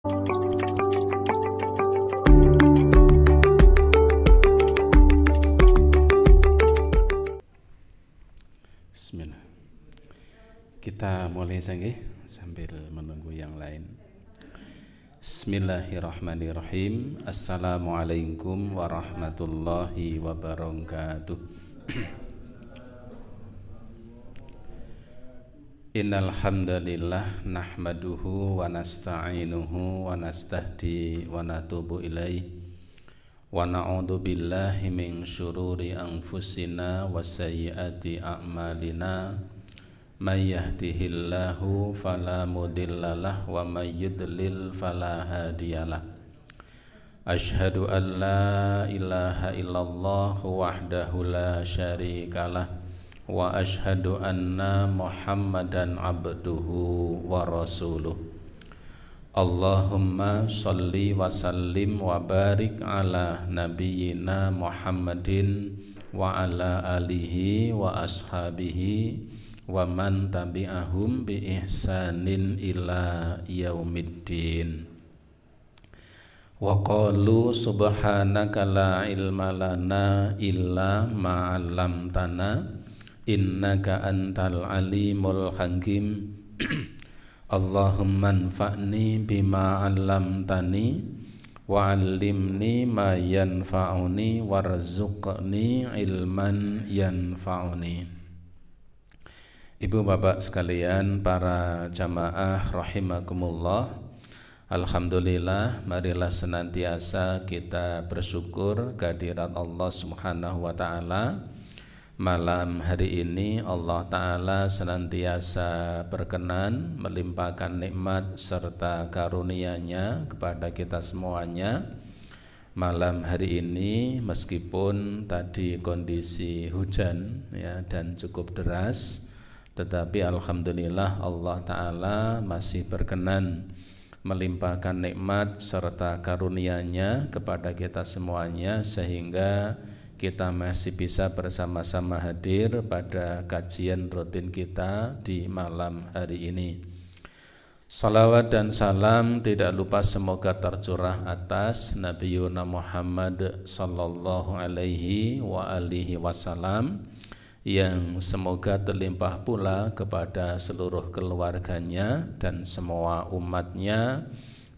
Bismillah. Kita mulai saja sambil menunggu yang lain. Bismillahirrahmanirrahim. Assalamualaikum warahmatullahi wabarakatuh. Innal hamdalillah nahmaduhu wa nasta'inuhu wa nastahdi wa natubu ilaihi wa na'udzu billahi min syururi anfusina wa sayyiati a'malina may yahdihillahu fala mudhillalah wa may yudlil fala hadiyalah. Asyhadu an la ilaha illallah wahdahu la syarikalah wa asyhadu anna Muhammadan abduhu wa rasuluh. Allahumma sholli wa sallim wa barik ala nabiyyina Muhammadin wa ala alihi wa ashabihi wa man tabi'ahum bi ihsanin ila yaumiddin. Wa qalu subhanaka la ilma lana illa ma 'allamtana innaka antal alimul hakim. Allahumma anfa'ni bima 'allamtani wa 'allimni ma yanfa'uni warzuqni ilman yanfa'uni. Ibu bapak sekalian, para jamaah rahimakumullah, alhamdulillah, marilah senantiasa kita bersyukur kehadirat Allah Subhanahu wa taala. Malam hari ini Allah Ta'ala senantiasa berkenan melimpahkan nikmat serta karunia-Nya kepada kita semuanya. Malam hari ini meskipun tadi kondisi hujan ya, dan cukup deras, tetapi alhamdulillah Allah Ta'ala masih berkenan melimpahkan nikmat serta karunia-Nya kepada kita semuanya, sehingga kita masih bisa bersama-sama hadir pada kajian rutin kita di malam hari ini. Salawat dan salam tidak lupa semoga tercurah atas Nabiyuna Muhammad sallallahu alaihi wa alihi wasallam, yang semoga terlimpah pula kepada seluruh keluarganya dan semua umatnya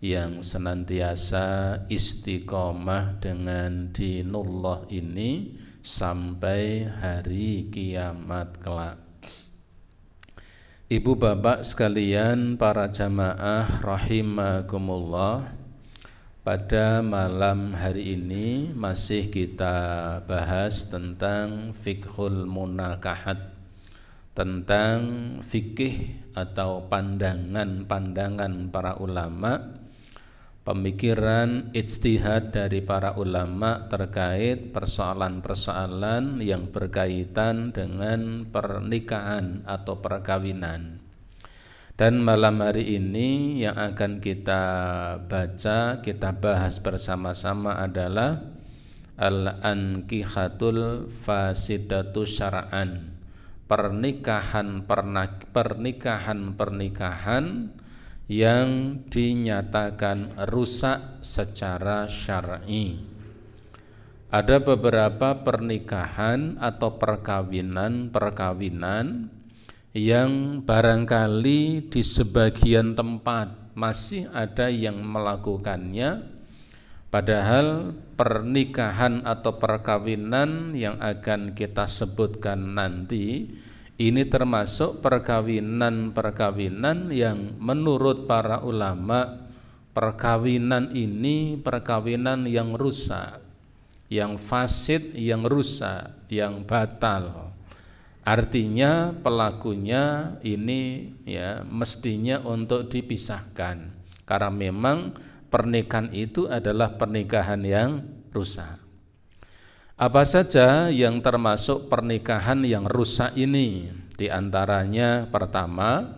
yang senantiasa istiqomah dengan dinullah ini sampai hari kiamat kelak. Ibu bapak sekalian, para jamaah rahimakumullah, pada malam hari ini masih kita bahas tentang fiqhul munakahat, tentang fikih atau pandangan-pandangan para ulama, pemikiran ijtihad dari para ulama terkait persoalan-persoalan yang berkaitan dengan pernikahan atau perkawinan. Dan malam hari ini yang akan kita baca, kita bahas bersama-sama adalah al-ankihatul fasidatu syar'an, pernikahan yang dinyatakan rusak secara syar'i. Ada beberapa pernikahan atau perkawinan yang barangkali di sebagian tempat masih ada yang melakukannya, padahal pernikahan atau perkawinan yang akan kita sebutkan nanti ini termasuk perkawinan-perkawinan yang menurut para ulama, perkawinan ini perkawinan yang rusak, yang fasid, yang rusak, yang batal. Artinya pelakunya ini ya mestinya untuk dipisahkan, karena memang pernikahan itu adalah pernikahan yang rusak. Apa saja yang termasuk pernikahan yang rusak ini? Di antaranya pertama,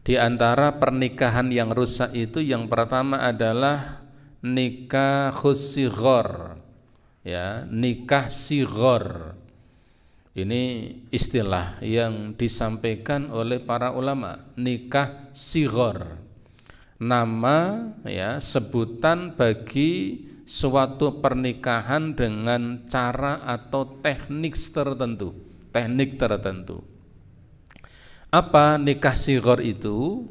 di antara pernikahan yang rusak itu yang pertama adalah nikahus sighar, ya, nikah sighar. Ini istilah yang disampaikan oleh para ulama, nikah sighar. nama ya sebutan bagi suatu pernikahan dengan cara atau teknik tertentu. Apa nikah sighar itu?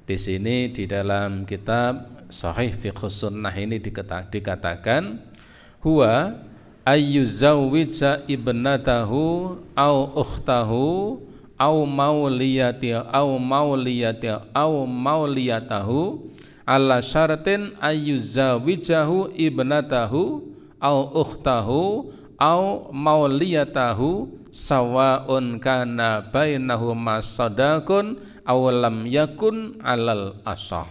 Di sini di dalam kitab Sahih Fiqhus Sunnah ini dikatakan huwa ayyuzawwija ibnatahu au ukhtahu au mauliyatahu ala syaratin ayyuzawijahu ibnatahu au ukhtahu au mauliyatahu sawaun kana bainahuma sadaqun aw lam yakun alal asah.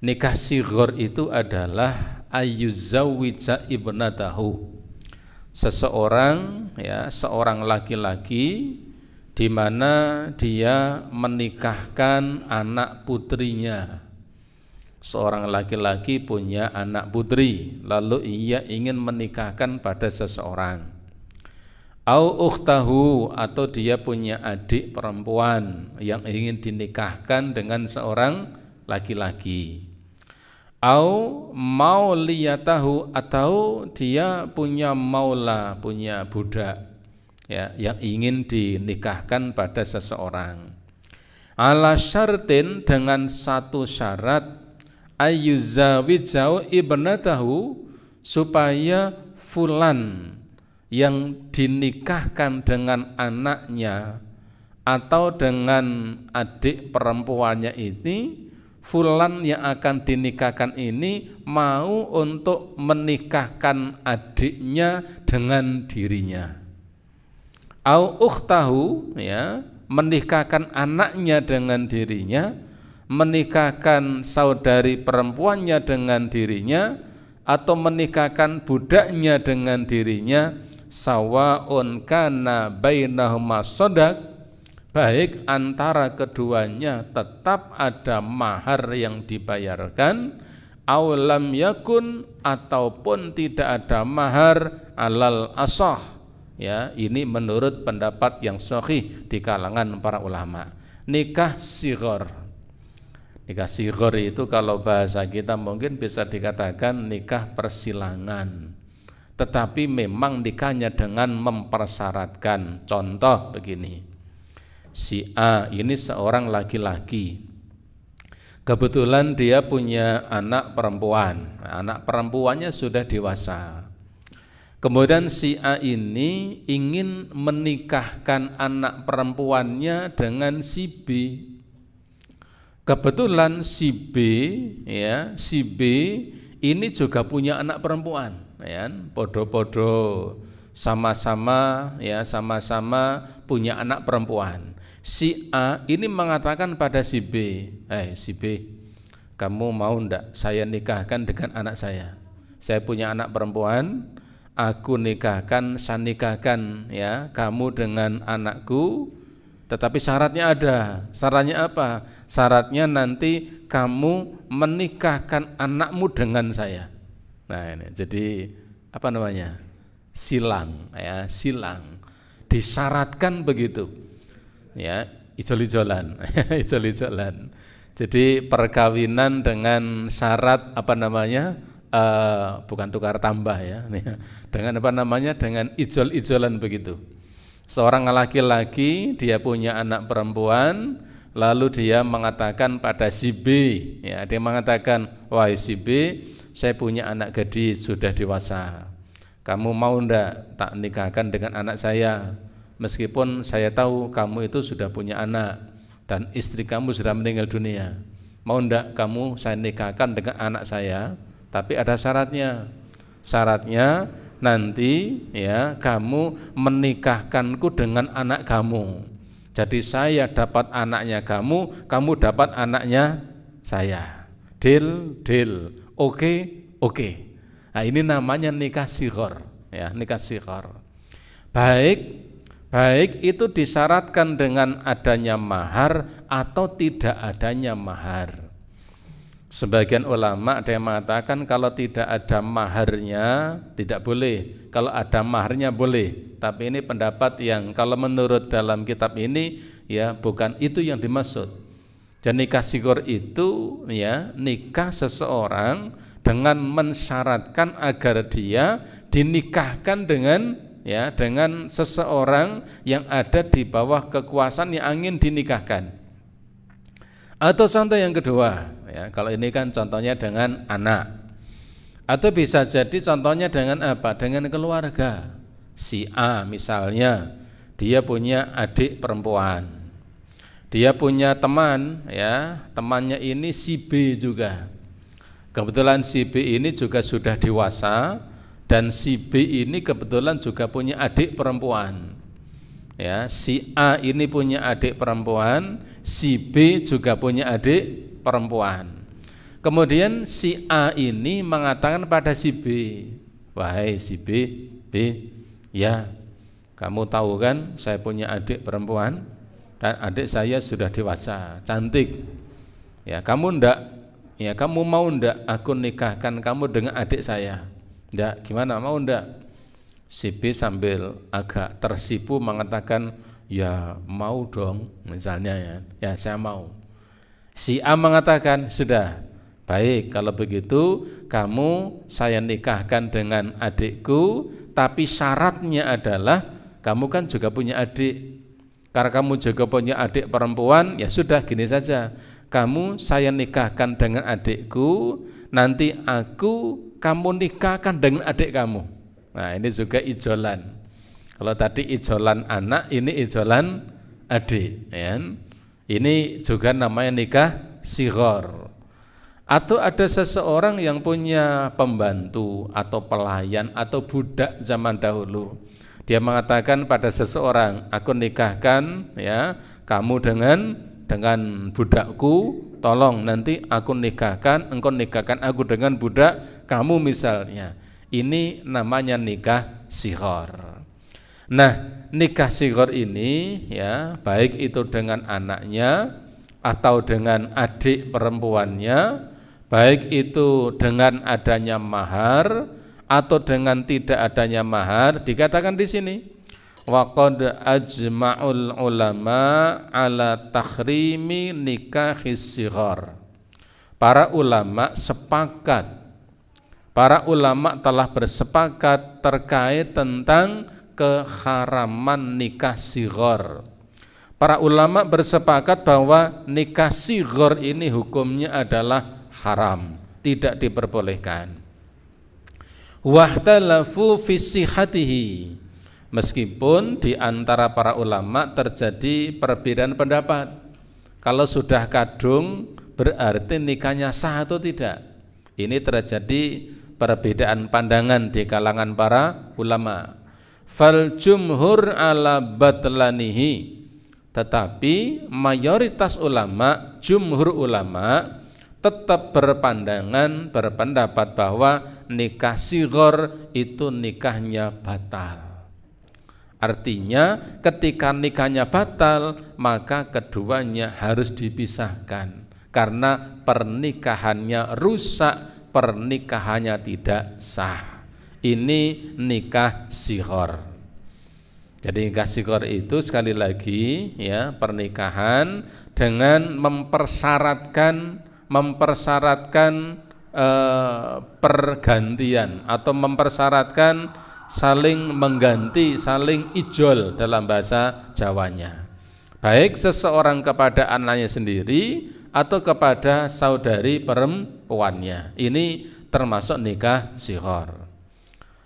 Nikah sighar itu adalah ayyuzawwija ibnatahu, seseorang ya, seorang laki-laki di mana dia menikahkan anak putrinya. Seorang laki-laki punya anak putri, lalu ia ingin menikahkan pada seseorang. Au ukhtahu, atau dia punya adik perempuan yang ingin dinikahkan dengan seorang laki-laki. Au mauliyatahu, atau dia punya maula, punya budak ya, yang ingin dinikahkan pada seseorang. Ala syartin, dengan satu syarat, ayyuzawijau ibnatahu, supaya fulan yang dinikahkan dengan anaknya atau dengan adik perempuannya ini, fulan yang akan dinikahkan ini mau untuk menikahkan adiknya dengan dirinya. Au ukhtahu, ya, menikahkan anaknya dengan dirinya, menikahkan saudari perempuannya dengan dirinya, atau menikahkan budaknya dengan dirinya, sawaun kana bainahuma sadaq, baik antara keduanya tetap ada mahar yang dibayarkan, aw lam yakun, ataupun tidak ada mahar, alal asah. Ya, ini menurut pendapat yang sahih di kalangan para ulama. Nikah sighar. Nikah sighar itu kalau bahasa kita mungkin bisa dikatakan nikah persilangan. Tetapi memang nikahnya dengan mempersyaratkan. Contoh begini. Si A ini seorang laki-laki. Kebetulan dia punya anak perempuan. Anak perempuannya sudah dewasa. Kemudian si A ini ingin menikahkan anak perempuannya dengan si B. Kebetulan si B, ya, si B ini juga punya anak perempuan, ya, podo-podo, sama-sama, ya, sama-sama punya anak perempuan. Si A ini mengatakan pada si B, si B, kamu mau ndak saya nikahkan dengan anak saya? Saya punya anak perempuan, aku nikahkan, saya nikahkan ya kamu dengan anakku, tetapi syaratnya ada. Syaratnya apa? Syaratnya nanti kamu menikahkan anakmu dengan saya. Nah ini jadi apa namanya? Silang, ya, silang. Disyaratkan begitu. Ya, ijol-ijolan, ijol-ijolan. Jadi perkawinan dengan syarat apa namanya? Bukan tukar tambah ya, dengan apa namanya, dengan ijol-ijolan begitu. Seorang laki-laki dia punya anak perempuan, lalu dia mengatakan pada si B, ya, dia mengatakan, wahai si B, saya punya anak gadis sudah dewasa, kamu mau ndak tak nikahkan dengan anak saya, meskipun saya tahu kamu itu sudah punya anak dan istri kamu sudah meninggal dunia, mau ndak kamu saya nikahkan dengan anak saya? Tapi ada syaratnya. Syaratnya nanti ya kamu menikahkanku dengan anak kamu. Jadi saya dapat anaknya kamu, kamu dapat anaknya saya. Deal, deal. Oke, oke. Nah, ini namanya nikah sighar, ya, nikah sighar. Baik itu disyaratkan dengan adanya mahar atau tidak adanya mahar. Sebagian ulama ada yang mengatakan kalau tidak ada maharnya tidak boleh, kalau ada maharnya boleh. Tapi ini pendapat yang kalau menurut dalam kitab ini ya bukan itu yang dimaksud. Dan nikah sighar itu ya nikah seseorang dengan mensyaratkan agar dia dinikahkan dengan seseorang yang ada di bawah kekuasaan yang ingin dinikahkan. Atau contoh yang kedua, ya, kalau ini kan contohnya dengan anak. Atau bisa jadi contohnya dengan apa? Dengan keluarga. Si A misalnya, dia punya adik perempuan. Dia punya teman, ya, temannya ini si B juga. Kebetulan si B ini juga sudah dewasa dan si B ini kebetulan juga punya adik perempuan. Ya, si A ini punya adik perempuan, si B juga punya adik perempuan. Kemudian si A ini mengatakan pada si B, "Wahai si B, ya, kamu tahu kan saya punya adik perempuan dan adik saya sudah dewasa, cantik. Ya, kamu mau ndak aku nikahkan kamu dengan adik saya?" "Ndak." "Gimana, mau ndak?" Si B sambil agak tersipu mengatakan, "Ya mau dong," misalnya ya saya mau. Si A mengatakan, "Sudah, baik, kalau begitu kamu saya nikahkan dengan adikku, tapi syaratnya adalah kamu kan juga punya adik. Karena kamu juga punya adik perempuan, ya sudah gini saja, kamu saya nikahkan dengan adikku, nanti kamu nikahkan dengan adik kamu." Nah, ini juga ijolan. Kalau tadi ijolan anak, ini ijolan adik, ya. Ini juga namanya nikah sighar. Atau ada seseorang yang punya pembantu atau pelayan atau budak zaman dahulu. Dia mengatakan pada seseorang, "Aku nikahkan ya kamu dengan budakku, tolong nanti engkau nikahkan aku dengan budak kamu," misalnya. Ini namanya nikah sighar. Nah, nikah sighar ini ya baik itu dengan anaknya atau dengan adik perempuannya, baik itu dengan adanya mahar atau dengan tidak adanya mahar, dikatakan di sini waqad ajma'ul ulama ala takhrimi nikahis sighar. Para ulama telah bersepakat terkait tentang keharaman nikah sighar. Para ulama bersepakat bahwa nikah sighar ini hukumnya adalah haram, tidak diperbolehkan. Wahtalafu fi sihhatihi. Meskipun di antara para ulama terjadi perbedaan pendapat. Kalau sudah kadung berarti nikahnya sah atau tidak. Ini terjadi perbedaan pandangan di kalangan para ulama. Fal jumhur ala batlanihi. Tetapi mayoritas ulama, jumhur ulama tetap berpendapat bahwa nikah sighar itu nikahnya batal. Artinya ketika nikahnya batal, maka keduanya harus dipisahkan karena pernikahannya rusak, pernikahannya tidak sah. Ini nikah sighar. Jadi nikah sighar itu sekali lagi ya pernikahan dengan mempersyaratkan pergantian atau mempersyaratkan saling mengganti, saling ijol dalam bahasa Jawanya. Baik seseorang kepada anaknya sendiri atau kepada saudari perempuannya. Ini termasuk nikah sighar.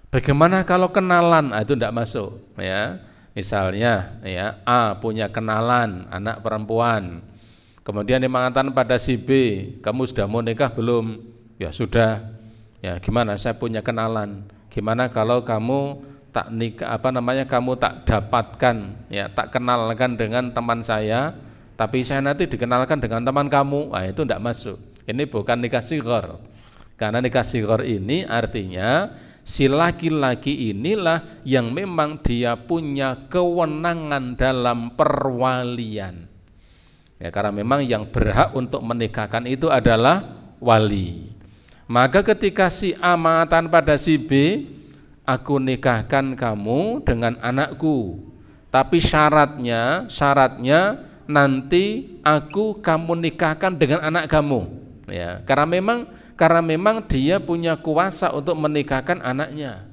Bagaimana kalau kenalan? Itu tidak masuk ya. Misalnya ya A punya kenalan anak perempuan. Kemudian dia mengatakan pada si B, "Kamu sudah mau nikah belum?" "Ya sudah." "Ya gimana? Saya punya kenalan. Gimana kalau kamu tak nikah kamu tak dapatkan ya, tak kenalkan dengan teman saya, tapi saya nanti dikenalkan dengan teman kamu." Nah, itu tidak masuk. Ini bukan nikah sighar. Karena nikah sighar ini artinya si laki-laki inilah yang memang dia punya kewenangan dalam perwalian. Ya, karena memang yang berhak untuk menikahkan itu adalah wali. Maka ketika si A mengatakan pada si B, "Aku nikahkan kamu dengan anakku, tapi syaratnya nanti kamu nikahkan dengan anak kamu, ya, karena memang dia punya kuasa untuk menikahkan anaknya,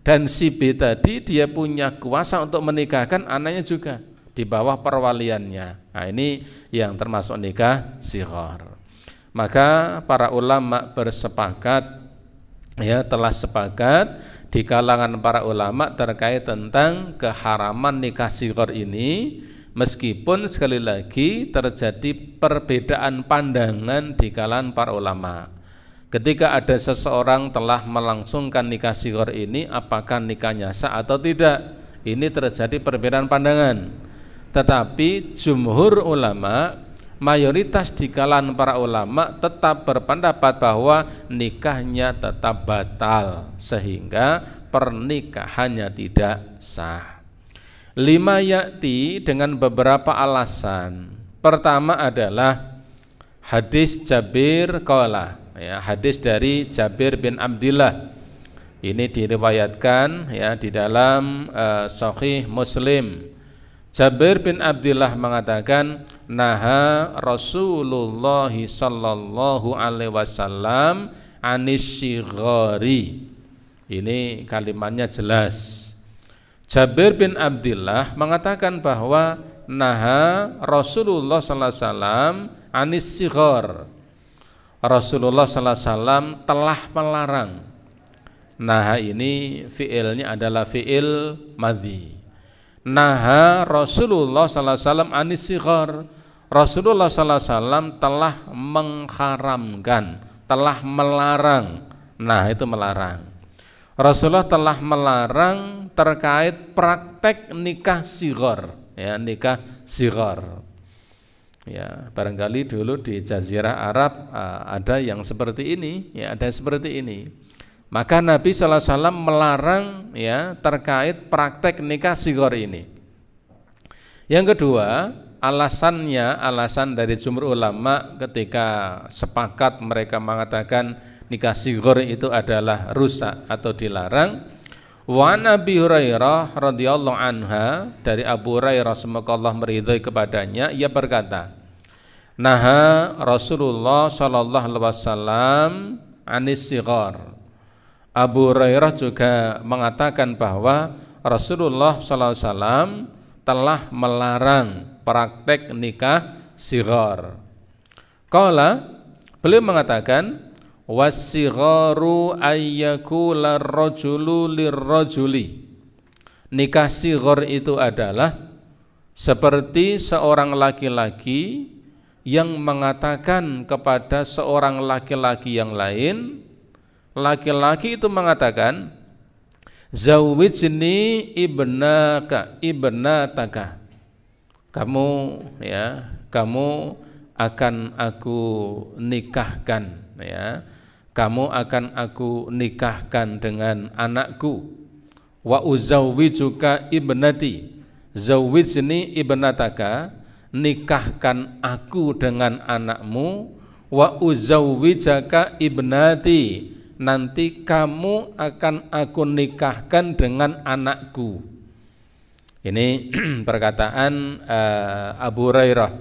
dan si B tadi dia punya kuasa untuk menikahkan anaknya juga di bawah perwaliannya. Nah, ini yang termasuk nikah shighar. Maka para ulama bersepakat, ya, telah sepakat di kalangan para ulama terkait tentang keharaman nikah shighar ini, meskipun sekali lagi terjadi perbedaan pandangan di kalangan para ulama. Ketika ada seseorang telah melangsungkan nikah shighar ini, apakah nikahnya sah atau tidak? Ini terjadi perbedaan pandangan. Tetapi jumhur ulama, mayoritas di kalangan para ulama tetap berpendapat bahwa nikahnya tetap batal sehingga pernikahannya tidak sah. 5 yakti dengan beberapa alasan. Pertama adalah hadis Jabir qala, ya, hadis dari Jabir bin Abdillah. Ini diriwayatkan, ya, di dalam Sahih Muslim. Jabir bin Abdillah mengatakan, naha Rasulullah sallallahu alaihi wasallam anis shighari. Ini kalimatnya jelas. Jabir bin Abdillah mengatakan bahwa naha Rasulullah sallallahu alaihi wasallam anis shighar. Rasulullah sallallahu alaihi wasallam telah melarang. Naha ini fiilnya adalah fiil madhi. Naha Rasulullah sallallahu alaihi wasallam anis shighar. Rasulullah sallallahu alaihi wasallam telah mengharamkan, telah melarang. Nah, itu melarang. Rasulullah telah melarang terkait praktek nikah shighar, ya, nikah shighar. Ya, barangkali dulu di Jazirah Arab ada yang seperti ini, ya, ada seperti ini. Maka Nabi sallallahu alaihi wasallam melarang, ya, terkait praktek nikah shighar ini. Yang kedua, alasan dari jumhur ulama ketika sepakat mereka mengatakan nikah shighar itu adalah rusak atau dilarang. Wa Nabi Hurairah radhiyallahu anha, dari Abu Hurairah semoga Allah meridhai kepadanya, ia berkata, naha Rasulullah sallallahu alaihi wasallam anis shighar. Abu Hurairah juga mengatakan bahwa Rasulullah sallallahu alaihi wasallam telah melarang praktek nikah shighar. Qala, beliau mengatakan, was-shigharu ayyakula ar-rajulu lir-rajuli. Nikah shighar itu adalah seperti seorang laki-laki yang mengatakan kepada seorang laki-laki yang lain, laki-laki itu mengatakan, zawwijni ibnataka. Kamu, ya, kamu akan aku nikahkan, ya. Kamu akan aku nikahkan dengan anakku. Wa uzawwijuka ibnati. Zawwijni ibnataka, nikahkan aku dengan anakmu. Wa uzawwijaka ibnati, nanti kamu akan aku nikahkan dengan anakku. Ini perkataan Abu Hurairah.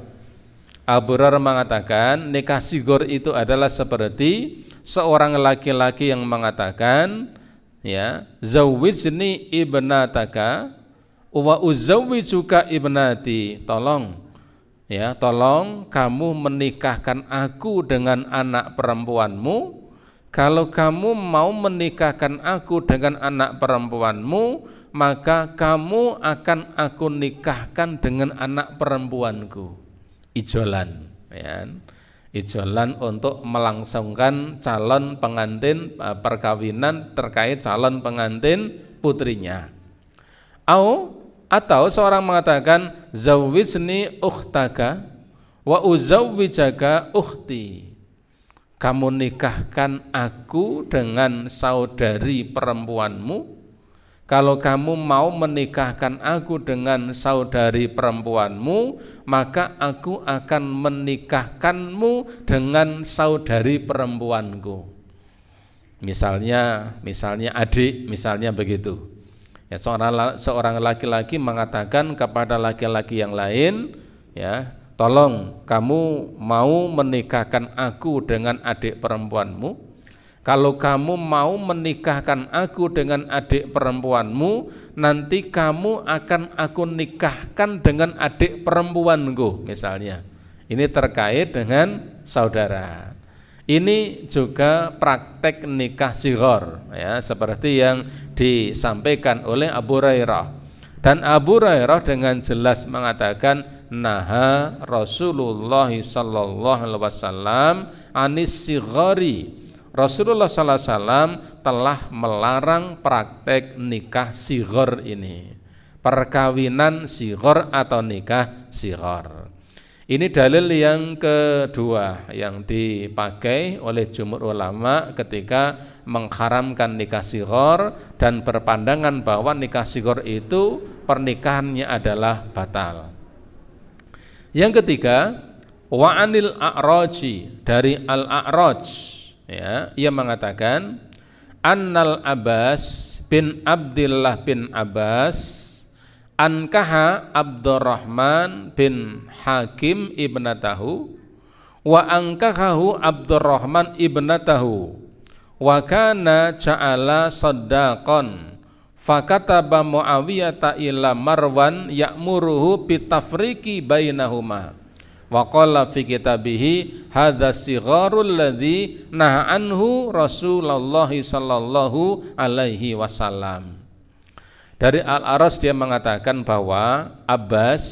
Abu Hurairah mengatakan nikah shighar itu adalah seperti seorang laki-laki yang mengatakan, ya, zawwijni ibnataka wa uzawwijuka ibnati. Tolong, ya, tolong kamu menikahkan aku dengan anak perempuanmu. Kalau kamu mau menikahkan aku dengan anak perempuanmu, maka kamu akan aku nikahkan dengan anak perempuanku. Ijolan, ya, ijolan untuk melangsungkan calon pengantin perkawinan terkait calon pengantin putrinya. Atau seorang mengatakan, zawwijni ukhtaka wa uzawwijaka ukhti. Kamu nikahkan aku dengan saudari perempuanmu. Kalau kamu mau menikahkan aku dengan saudari perempuanmu, maka aku akan menikahkanmu dengan saudari perempuanku. Misalnya adik, misalnya begitu. Ya, seorang laki-laki mengatakan kepada laki-laki yang lain, ya, tolong kamu mau menikahkan aku dengan adik perempuanmu. Kalau kamu mau menikahkan aku dengan adik perempuanmu, nanti kamu akan aku nikahkan dengan adik perempuanku misalnya. Ini terkait dengan saudara. Ini juga praktek nikah sighar, ya, seperti yang disampaikan oleh Abu Hurairah. Dan Abu Hurairah dengan jelas mengatakan, naha Rasulullah sallallahu alaihi wasallam anis sighari. Rasulullah sallallahu alaihi wasallam telah melarang praktek nikah sighar ini, perkawinan sighar atau nikah sighar. Ini dalil yang kedua yang dipakai oleh jumhur ulama ketika mengharamkan nikah sighar dan berpandangan bahwa nikah sighar itu pernikahannya adalah batal. Yang ketiga, wa anil a'raji, dari al-a'raj, ya, ia mengatakan annal Abbas bin Abdullah bin Abbas ankaha Abdurrahman bin Hakim ibnatahu wa ankahahu Abdurrahman ibnatahu wa kana ja'ala saddaqan fakataba Muawiyata ila Marwan ya'muruhu bitafriqi bainahuma wa qala fi kitabihi hadza sigharul ladzi naha anhu Rasulullah sallallahu alaihi wasallam. Dari Al-Aras dia mengatakan bahwa Abbas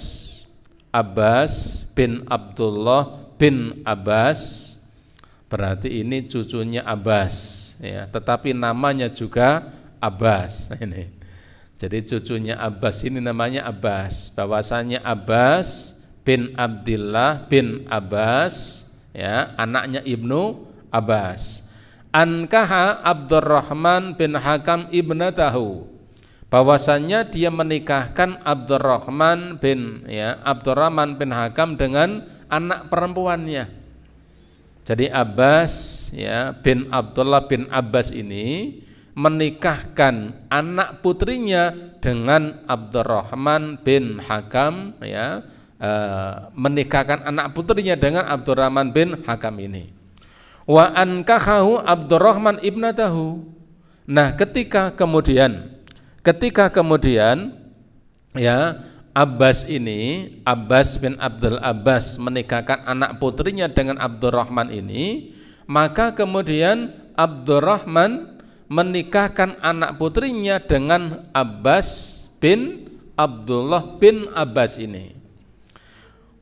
bin Abdullah bin Abbas, berarti ini cucunya Abbas, ya, tetapi namanya juga Abbas ini. Jadi cucunya Abbas ini namanya Abbas, bahwasanya Abbas bin Abdullah bin Abbas, ya, anaknya Ibnu Abbas. Ankaha Abdurrahman bin Hakam ibnatahu, bahwasannya dia menikahkan Abdurrahman bin Hakam dengan anak perempuannya. Jadi Abbas, ya, bin Abdullah bin Abbas ini menikahkan anak putrinya dengan Abdurrahman bin Hakam, ya, menikahkan anak putrinya dengan Abdurrahman bin Hakam ini. Wa ankahahu Abdurrahman ibnatahu. Nah, ketika kemudian ya, Abbas bin Abdul Abbas menikahkan anak putrinya dengan Abdurrahman ini, maka kemudian Abdurrahman menikahkan anak putrinya dengan Abbas bin Abdullah bin Abbas ini.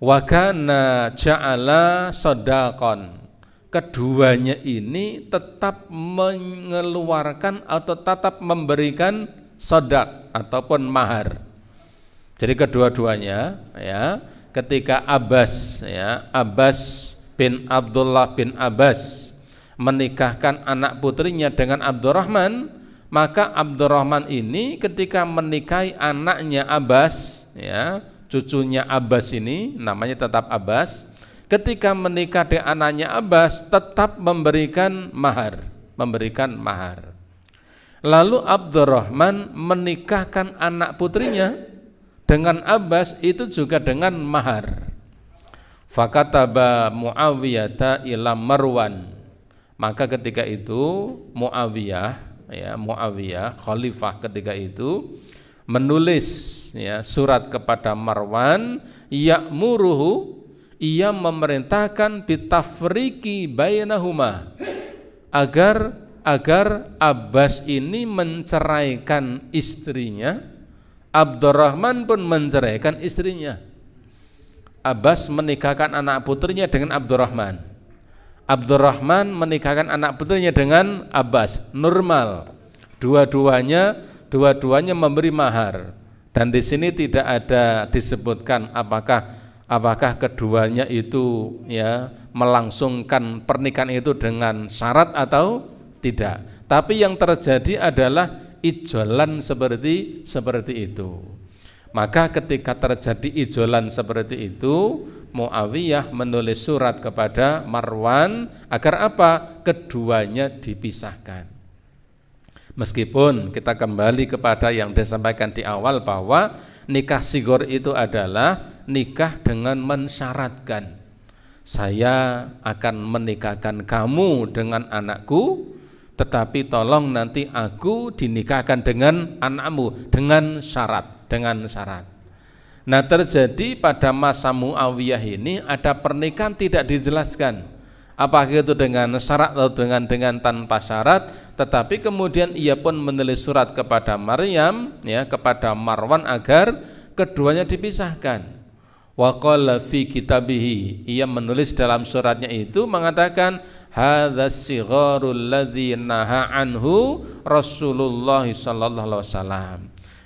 Wa kana ja'ala sadaqan. Keduanya ini tetap mengeluarkan atau tetap memberikan sodak ataupun mahar. Jadi kedua-duanya, ya, ketika Abbas bin Abdullah bin Abbas menikahkan anak putrinya dengan Abdurrahman, maka Abdurrahman ini ketika menikahi anaknya Abbas, ya, cucunya Abbas ini namanya tetap Abbas, ketika menikah dengan anaknya Abbas tetap memberikan mahar. Lalu Abdurrahman menikahkan anak putrinya dengan Abbas itu juga dengan mahar. Fakataba Muawiyata ila Marwan. Maka ketika itu Muawiyah khalifah ketika itu menulis, ya, surat kepada Marwan, ya'muruhu, ia memerintahkan bitafriqi bainahuma, agar Abbas ini menceraikan istrinya, Abdurrahman pun menceraikan istrinya. Abbas menikahkan anak putrinya dengan Abdurrahman, Abdurrahman menikahkan anak putrinya dengan Abbas. Normal, dua-duanya memberi mahar, dan di sini tidak ada disebutkan apakah keduanya itu, ya, melangsungkan pernikahan itu dengan syarat atau tidak. Tapi yang terjadi adalah ijolan seperti itu. Maka ketika terjadi ijolan seperti itu, Muawiyah menulis surat kepada Marwan agar apa? Keduanya dipisahkan. Meskipun kita kembali kepada yang disampaikan di awal bahwa nikah sighar itu adalah nikah dengan mensyaratkan, saya akan menikahkan kamu dengan anakku, tetapi tolong nanti aku dinikahkan dengan anakmu dengan syarat. Nah, terjadi pada masa Muawiyah ini ada pernikahan tidak dijelaskan apakah itu dengan syarat atau dengan tanpa syarat, tetapi kemudian ia pun menulis surat kepada Maryam, ya, kepada Marwan agar keduanya dipisahkan. Wa qala fi kitabihi, ia menulis dalam suratnya itu mengatakan hadzas sigharul ladzi naha anhu Rasulullah sallallahu alaihi wasallam.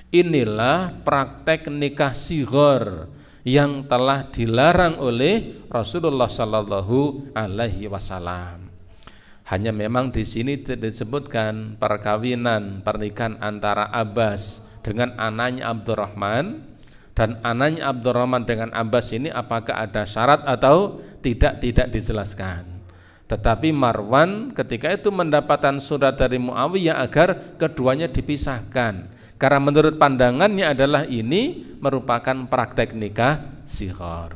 Inilah praktek nikah sighar yang telah dilarang oleh Rasulullah sallallahu alaihi wasallam. Hanya memang di sini disebutkan perkawinan pernikahan antara Abbas dengan anaknya Abdurrahman, dan anaknya Abdurrahman dengan Abbas ini apakah ada syarat atau tidak dijelaskan. Tetapi Marwan ketika itu mendapatkan surat dari Muawiyah agar keduanya dipisahkan, karena menurut pandangannya adalah ini merupakan praktek nikah sighar.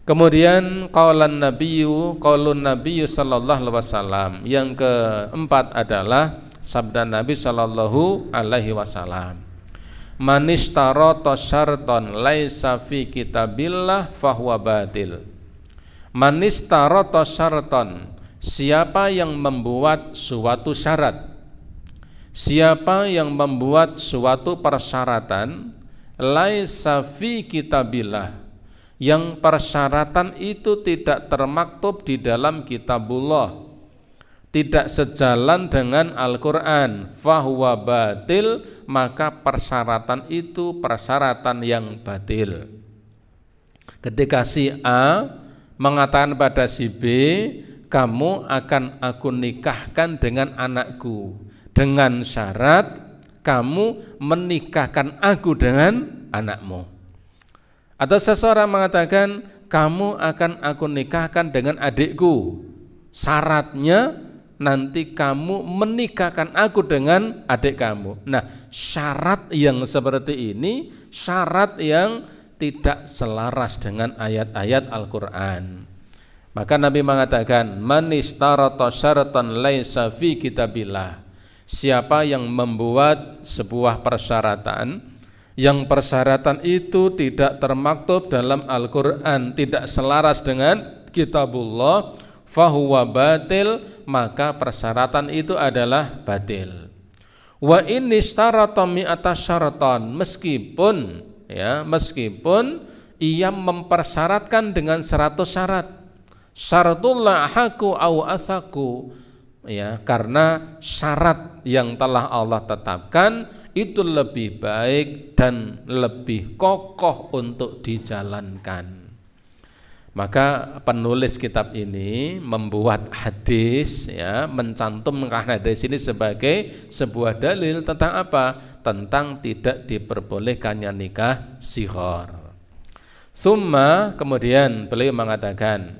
Kemudian qaulun Nabiyyu sallallahu alaihi wasallam, yang keempat adalah sabda Nabi sallallahu alaihi wasallam, manistarata syarton laisa fi kitabillah fahuwa batil. Manistarata syarton, siapa yang membuat suatu syarat, siapa yang membuat suatu persyaratan, laisa fi kitabillah, yang persyaratan itu tidak termaktub di dalam kitabullah, tidak sejalan dengan Al-Quran, fahuwa batil, maka persyaratan itu persyaratan yang batil. Ketika si A mengatakan pada si B, kamu akan aku nikahkan dengan anakku, dengan syarat kamu menikahkan aku dengan anakmu. Atau seseorang mengatakan kamu akan aku nikahkan dengan adikku, syaratnya nanti kamu menikahkan aku dengan adik kamu. Nah, syarat yang seperti ini syarat yang tidak selaras dengan ayat-ayat Al-Quran. Maka Nabi mengatakan man istarata syaratan laisa fi kitabillah, siapa yang membuat sebuah persyaratan yang persyaratan itu tidak termaktub dalam Al-Quran, tidak selaras dengan kitabullah, fahuwa batil, maka persyaratan itu adalah batil. Wa in istarata mi'ata syaratan, meskipun ia mempersyaratkan dengan 100 syarat, syaratullah haku au athaku, ya, karena syarat yang telah Allah tetapkan itu lebih baik dan lebih kokoh untuk dijalankan. Maka penulis kitab ini membuat hadis, ya, mencantumkan hadis ini sebagai sebuah dalil tentang apa? Tentang tidak diperbolehkannya nikah sighar. Tsumma, kemudian beliau mengatakan,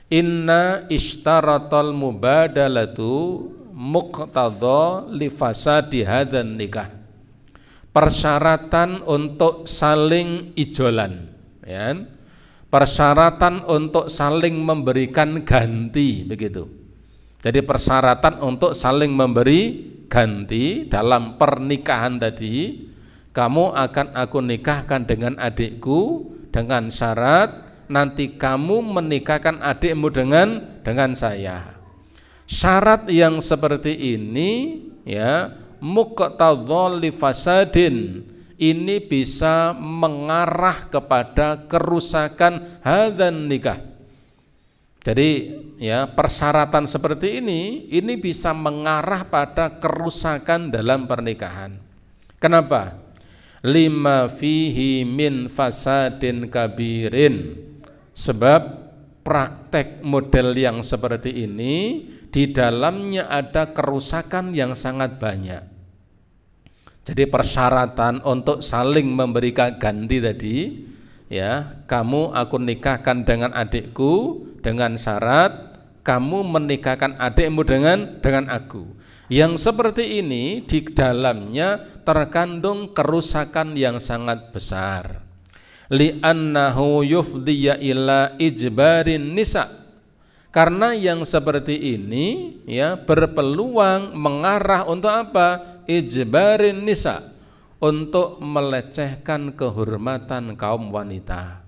inna ishtaratal mubadalatu muqtadha li fasadi hadzal nikah. Persyaratan untuk saling ijolan, ya. Persyaratan untuk saling memberikan ganti, begitu. Jadi persyaratan untuk saling memberi ganti dalam pernikahan tadi, kamu akan aku nikahkan dengan adikku dengan syarat nanti kamu menikahkan adikmu dengan saya. Syarat yang seperti ini, ya, muqtadha li fasadin, ini bisa mengarah kepada kerusakan hadzan nikah. Jadi, ya, persyaratan seperti ini bisa mengarah pada kerusakan dalam pernikahan. Kenapa? Lima fihi min fasadin kabirin. Sebab praktek model yang seperti ini di dalamnya ada kerusakan yang sangat banyak. Jadi persyaratan untuk saling memberikan ganti tadi, ya, kamu aku nikahkan dengan adikku dengan syarat kamu menikahkan adikmu dengan aku. Yang seperti ini di dalamnya terkandung kerusakan yang sangat besar. li'annahu yufdiya ila ijbarin nisa, karena yang seperti ini ya berpeluang mengarah untuk apa? Ijbarin nisa, untuk melecehkan kehormatan kaum wanita.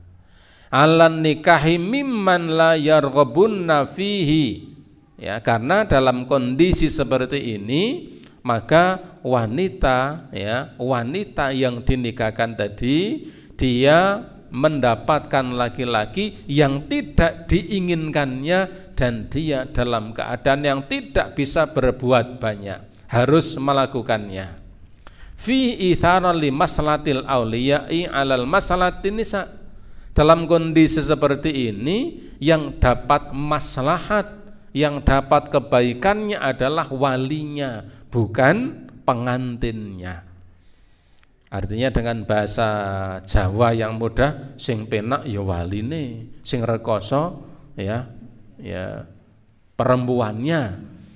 Alan nikahi mimman la yarghabunna fihi, ya, karena dalam kondisi seperti ini maka wanita, ya, wanita yang dinikahkan tadi dia mendapatkan laki-laki yang tidak diinginkannya dan dia dalam keadaan yang tidak bisa berbuat banyak, harus melakukannya. Fi ithara li maslahatil awliya'i alal maslahatin nisa, dalam kondisi seperti ini yang dapat maslahat, yang dapat kebaikannya adalah walinya, bukan pengantinnya. Artinya dengan bahasa Jawa yang mudah, sing penak ya waline, sing rekoso ya perempuannya.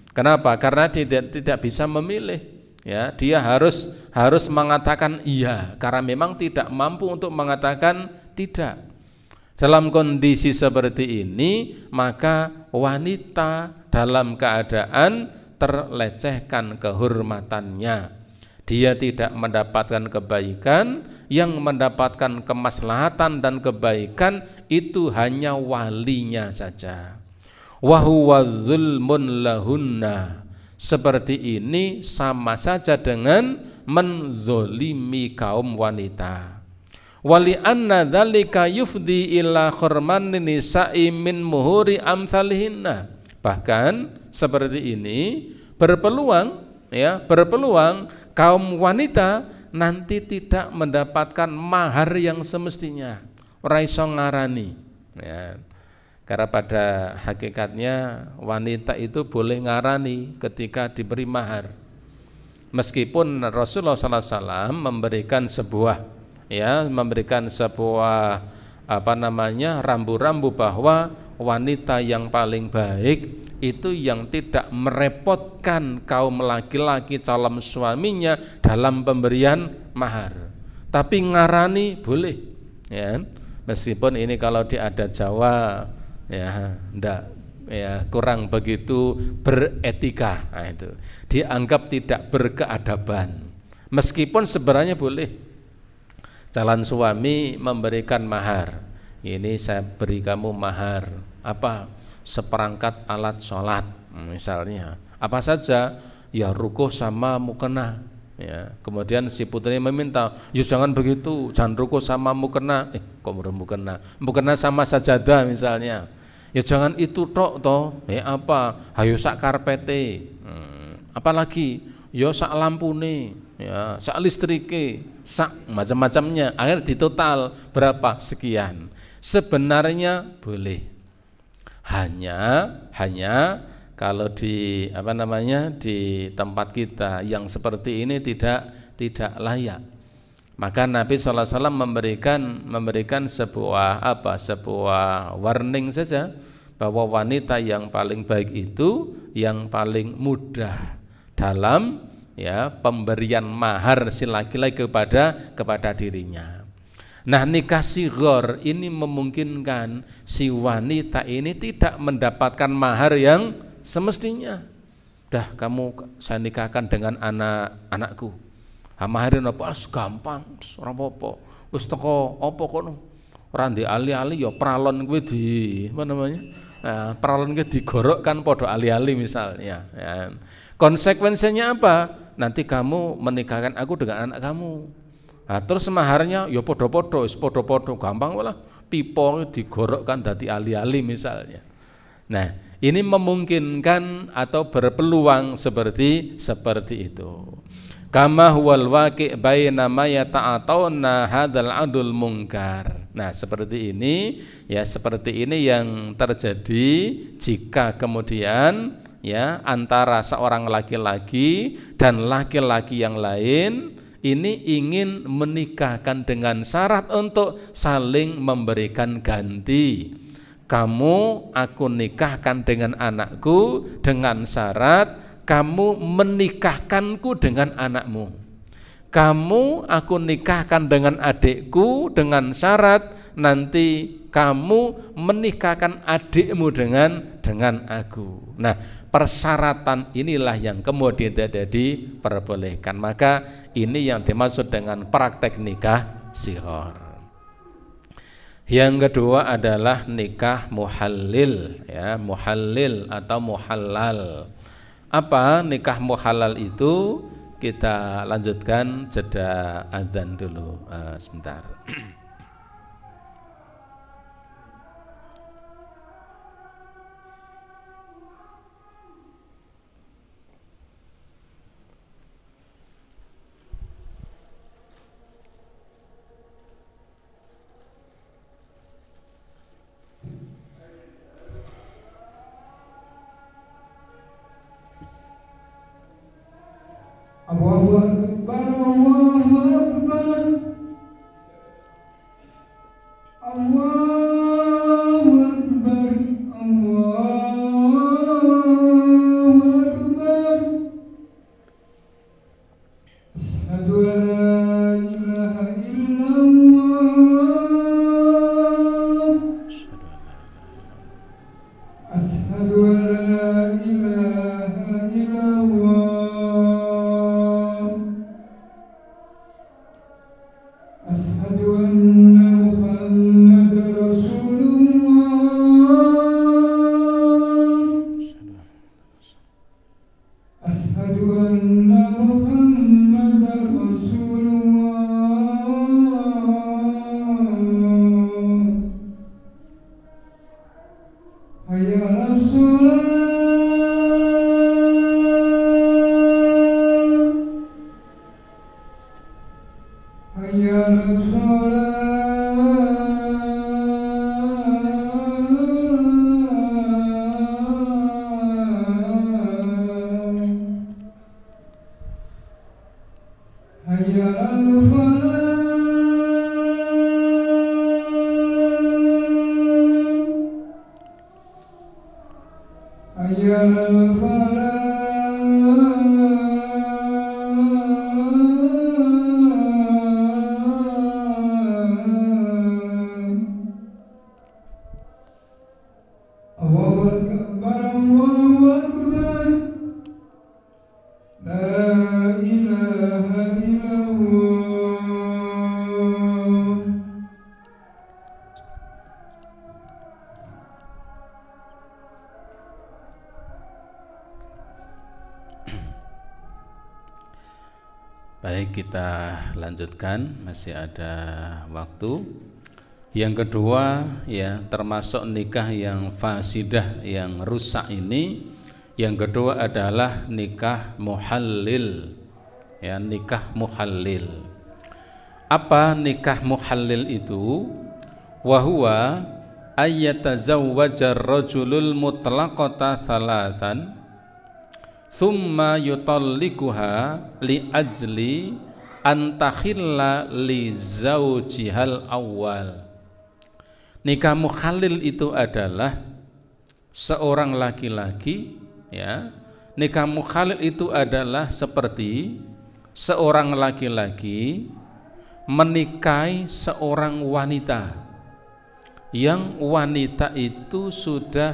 Kenapa? Karena tidak bisa memilih, ya, dia harus mengatakan iya karena memang tidak mampu untuk mengatakan tidak. Dalam kondisi seperti ini maka wanita dalam keadaan terlecehkan kehormatannya. Dia tidak mendapatkan kebaikan, yang mendapatkan kemaslahatan dan kebaikan itu hanya walinya saja. Wa huwa dzulmun lahunna, seperti ini sama saja dengan menzolimi kaum wanita. Wali anna dzalika yufdi ila khurman nisa'i min muhuri amsalihinna, bahkan seperti ini berpeluang kaum wanita nanti tidak mendapatkan mahar yang semestinya, ora iso ngarani, ya. Karena pada hakikatnya wanita itu boleh ngarani ketika diberi mahar. Meskipun Rasulullah SAW memberikan sebuah rambu-rambu bahwa wanita yang paling baik itu yang tidak merepotkan kaum laki-laki calon suaminya dalam pemberian mahar. Tapi ngarani boleh, ya. Meskipun ini kalau di adat Jawa kurang begitu beretika, nah, itu dianggap tidak berkeadaban. Meskipun sebenarnya boleh calon suami memberikan mahar. Ini saya beri kamu mahar apa? Seperangkat alat sholat misalnya, apa saja, ya rukuh sama mukena, ya. Kemudian si putri meminta, ya jangan begitu, jangan rukuh sama mukena, kok mukena sama sajadah misalnya, ya jangan itu tok toh, apa, hayo sak karpete, apalagi, ya sak lampune, ya sak listrike, sak macam-macamnya, akhir ditotal berapa sekian. Sebenarnya boleh. Hanya kalau di di tempat kita yang seperti ini tidak layak. Maka Nabi SAW memberikan sebuah warning saja, bahwa wanita yang paling baik itu yang paling mudah dalam pemberian mahar si laki-laki kepada dirinya. Nah, nikah sighar ini memungkinkan si wanita ini tidak mendapatkan mahar yang semestinya. Dah kamu saya nikahkan dengan anakku. Maharin apa? Gampang, ora apa-apa. Wis teko apa kono? Ora ndek ali-ali ya pralon kuwi pralon kuwi digorokkan padha ali-ali misalnya, ya. Konsekuensinya apa? Nanti kamu menikahkan aku dengan anak kamu. Nah, terus maharnya ya podo-podo, gampang lah, pipo digorokkan dadi ali-ali misalnya. Nah, ini memungkinkan atau berpeluang seperti itu. Kama huwal waqi' baina ma yata'atawna hadzal 'adul munkar. Nah, seperti ini yang terjadi jika kemudian antara seorang laki-laki dan laki-laki yang lain ini ingin menikahkan dengan syarat untuk saling memberikan ganti. Kamu aku nikahkan dengan anakku dengan syarat kamu menikahkanku dengan anakmu. kamu aku nikahkan dengan adikku dengan syarat nanti kamu menikahkan adikmu dengan aku. Nah, persyaratan inilah yang kemudian tidak diperbolehkan. Maka ini yang dimaksud dengan praktek nikah shighar. Yang kedua adalah nikah muhallil, ya, muhallil atau muhallal. Apa nikah muhallal itu? Kita lanjutkan jeda azan dulu sebentar. Allahu Akbar, Allahu Akbar, Allahu Akbar, Allahu Akbar. Asyhadu an la ilaha illallah, asyhadu an la ilaha illallah. Baik, kita lanjutkan, masih ada waktu. Yang kedua, ya, termasuk nikah yang fasidah, yang rusak ini. Yang kedua adalah nikah muhallil, ya, nikah muhallil. Apa nikah muhallil itu? Wahuwa ayyatazawwajar rajulul mutlaqata thalathan thumma yutallikuha li ajli antakhilla li zawjihal awal. Nikah mukhallil itu adalah seorang laki-laki, ya. Nikah mukhallil itu adalah seperti seorang laki-laki menikahi seorang wanita yang wanita itu sudah,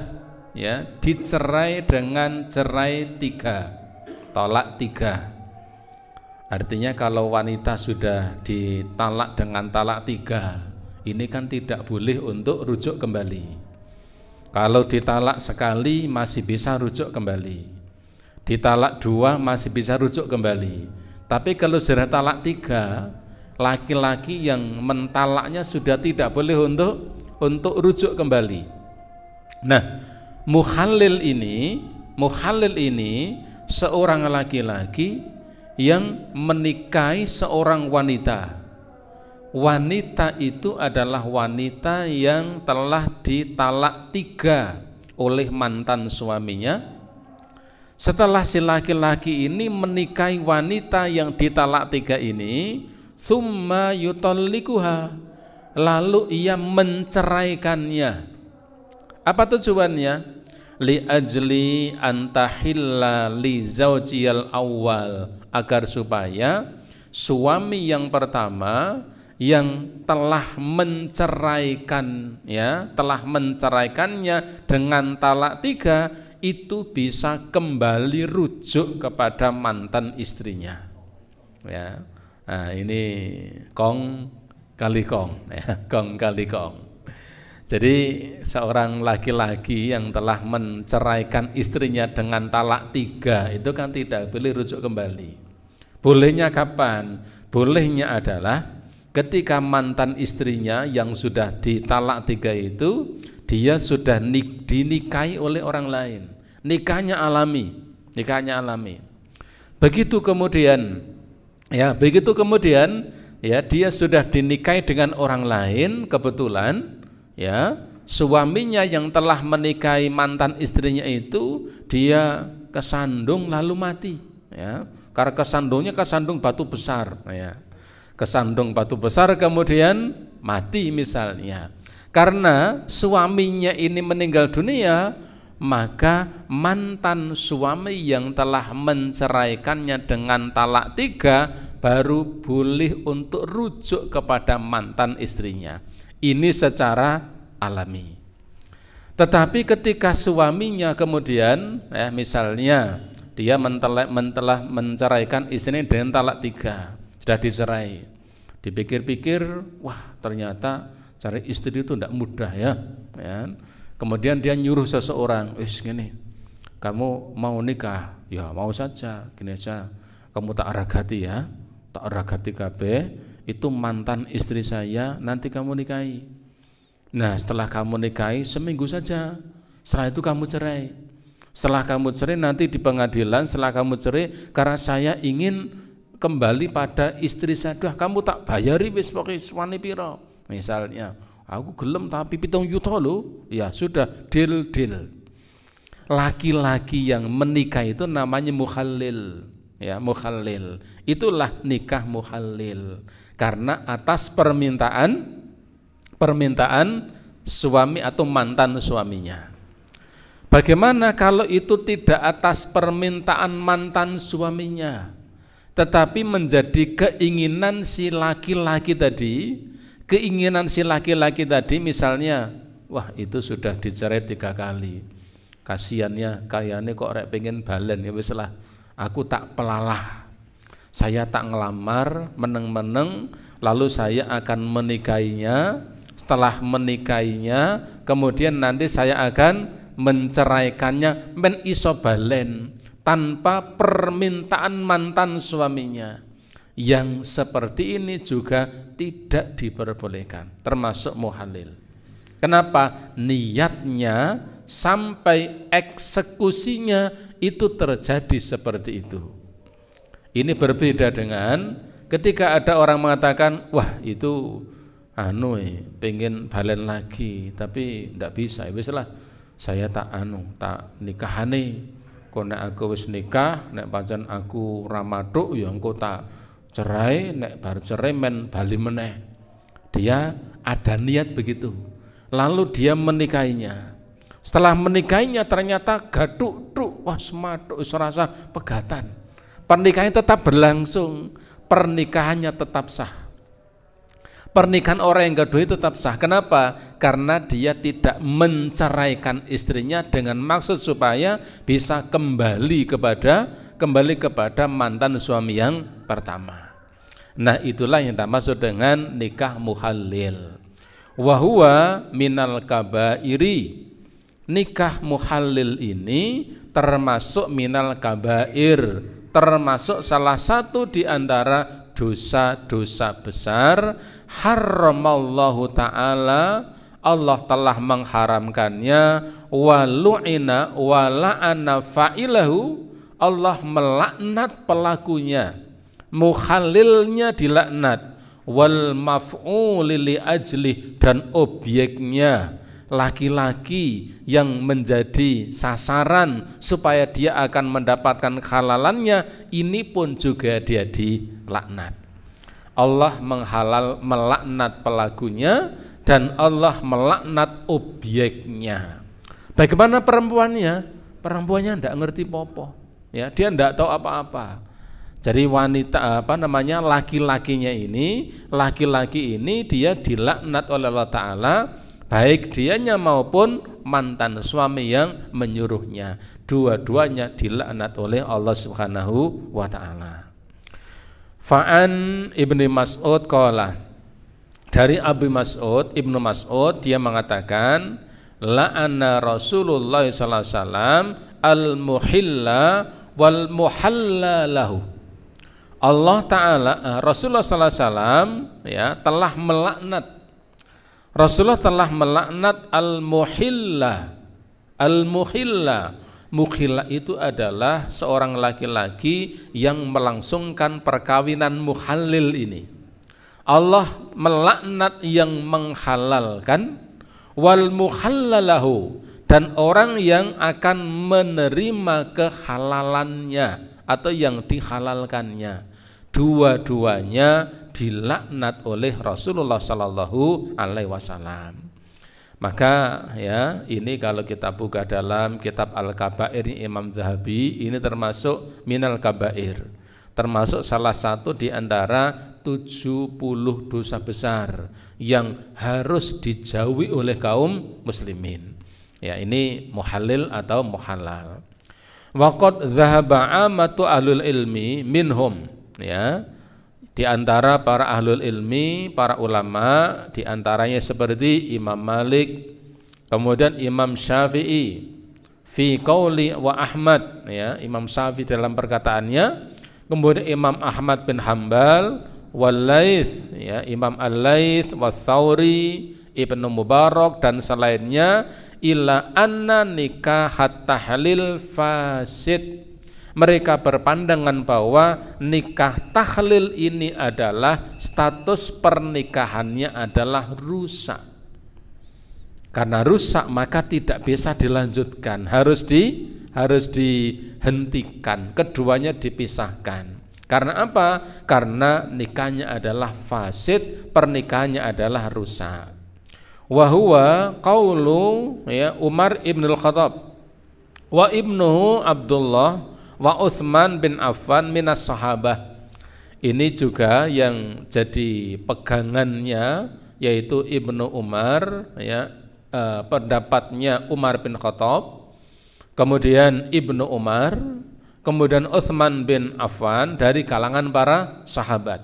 ya, dicerai dengan cerai 3, talak 3. Artinya kalau wanita sudah ditalak dengan talak 3, ini kan tidak boleh untuk rujuk kembali. Kalau ditalak sekali masih bisa rujuk kembali, ditalak 2 masih bisa rujuk kembali. Tapi kalau sudah talak 3, laki-laki yang mentalaknya sudah tidak boleh untuk rujuk kembali. Nah, muhallil ini seorang laki-laki yang menikahi seorang wanita. Wanita itu adalah wanita yang telah ditalak 3 oleh mantan suaminya. Setelah si laki-laki ini menikahi wanita yang ditalak 3 ini, summa yutallikuha, lalu ia menceraikannya. Apa tujuannya? Li ajli antahilla li zaujiyal awal, agar supaya suami yang pertama yang telah menceraikan, ya, telah menceraikannya dengan talak 3 itu bisa kembali rujuk kepada mantan istrinya. Ya, nah, ini kong kali kong, ya, kong kali kong. Jadi seorang laki-laki yang telah menceraikan istrinya dengan talak 3 itu kan tidak boleh rujuk kembali. Bolehnya kapan? Bolehnya adalah ketika mantan istrinya yang sudah ditalak 3 itu dia sudah dinikahi oleh orang lain. Nikahnya alami, nikahnya alami. Begitu kemudian ya dia sudah dinikahi dengan orang lain, kebetulan ya suaminya yang telah menikahi mantan istrinya itu dia kesandung lalu mati, ya. Karena kesandung batu besar, ya. Kesandung batu besar kemudian mati misalnya. Karena suaminya ini meninggal dunia, maka mantan suami yang telah menceraikannya dengan talak 3 baru boleh untuk rujuk kepada mantan istrinya. Ini secara alami. Tetapi ketika suaminya kemudian misalnya dia telah menceraikan istrinya dengan talak 3, sudah dicerai. Dipikir-pikir, wah ternyata cari istri itu tidak mudah, ya. Kemudian dia nyuruh seseorang, gini, kamu mau nikah? Ya mau saja, gini aja, kamu tak ragati ya, tak ragati kabeh, itu mantan istri saya, nanti kamu nikahi. Nah setelah kamu nikahi seminggu saja, setelah itu kamu cerai. Setelah kamu cerai nanti di pengadilan, setelah kamu cerai karena saya ingin kembali pada istri saya, kamu tak bayari wis pokoke wani pira. Misalnya, aku gelem tapi 7 juta loh. Ya sudah, deal. Laki-laki yang menikah itu namanya mukhallil, ya, mukhallil. Itulah nikah mukhallil. Karena atas permintaan suami atau mantan suaminya. Bagaimana kalau itu tidak atas permintaan mantan suaminya, tetapi menjadi keinginan si laki-laki tadi, misalnya, wah itu sudah dicerai 3 kali, kasihannya kayaknya kok rek pengen balen, ya wis lah, aku tak pelalah, saya tak ngelamar, meneng-meneng, lalu saya akan menikahinya. Setelah menikahinya, kemudian nanti saya akan menceraikannya men iso balen tanpa permintaan mantan suaminya. Yang seperti ini juga tidak diperbolehkan, termasuk muhalil. Kenapa? Niatnya sampai eksekusinya itu terjadi seperti itu. Ini berbeda dengan ketika ada orang mengatakan, wah itu pengen balen lagi tapi tidak bisa, wis lah saya tak nikahane. Kok nek aku wis nikah, nek pancen aku ramaduk ya engko tak cerai, nek bar cerai men bali meneh. Dia ada niat begitu. Lalu dia menikahinya. Setelah menikahinya ternyata gaduk-duk, wah semaduk serasa pegatan. Pernikahannya tetap berlangsung, pernikahannya tetap sah. Pernikahan orang yang kedua itu tetap sah. Kenapa? Karena dia tidak menceraikan istrinya dengan maksud supaya bisa kembali kepada mantan suami yang pertama. Nah itulah yang dimaksud dengan nikah muhallil. Wahuwa minal kabairi. Nikah muhallil ini termasuk minal kabair, termasuk salah satu di antara dosa-dosa besar. Haramallahu ta'ala, Allah telah mengharamkannya. Walu'ina wala'ana fa'ilahu, Allah melaknat pelakunya, mukhallilnya dilaknat. Wal maf'uli li ajlih, dan objeknya laki-laki yang menjadi sasaran supaya dia akan mendapatkan halalannya, ini pun juga dia dilaknat. Allah melaknat pelakunya dan Allah melaknat objeknya. Bagaimana perempuannya? Perempuannya tidak ngerti popo, ya, dia tidak tahu apa-apa. Jadi wanita laki-laki ini dia dilaknat oleh Allah Ta'ala, baik dianya maupun mantan suami yang menyuruhnya. Dua-duanya dilaknat oleh Allah Subhanahu wa Ta'ala. Fa'an Ibnu Mas'ud qala, dari Ibnu Mas'ud dia mengatakan, la'ana Rasulullah sallallahu alaihi wasallam al-muhilla wal muhalla lahu. Allah Ta'ala, Rasulullah sallallahu alaihi wasallam telah melaknat, Rasulullah telah melaknat al-muhilla. Mukhilla itu adalah seorang laki-laki yang melangsungkan perkawinan muhallil ini. Allah melaknat yang menghalalkan, wal muhallalahu, dan orang yang akan menerima kehalalannya atau yang dihalalkannya. Dua-duanya dilaknat oleh Rasulullah sallallahu alaihi wasallam. Maka ini kalau kita buka dalam kitab Al-Kabair Imam Zahabi, ini termasuk minal kabair, termasuk salah satu di antara 70 dosa besar yang harus dijauhi oleh kaum muslimin. Ini muhallil atau muhallal. Waqad dhahaba amatu ahlul ilmi minhum, di antara para ahlul ilmi, para ulama, di antaranya seperti Imam Malik, kemudian Imam Syafi'i fi qauli wa Ahmad, Imam Syafi'i dalam perkataannya, kemudian Imam Ahmad bin Hambal, wal Laits, Imam Al-Laits, was Tsauri, Ibnu Mubarak dan selainnya, ila anna nikahat tahlil fasid. Mereka berpandangan bahwa nikah tahlil ini adalah status pernikahannya adalah rusak. Karena rusak maka tidak bisa dilanjutkan, harus dihentikan, keduanya dipisahkan. Karena apa? Karena nikahnya adalah fasid, pernikahannya adalah rusak. Wa huwa qaulu Umar ibn al-Khattab wa ibnuhu Abdullah wa Utsman bin Affan minas sahabah. Ini juga yang jadi pegangannya, yaitu Ibnu Umar, pendapatnya Umar bin Khattab, kemudian Ibnu Umar, kemudian Utsman bin Affan dari kalangan para sahabat.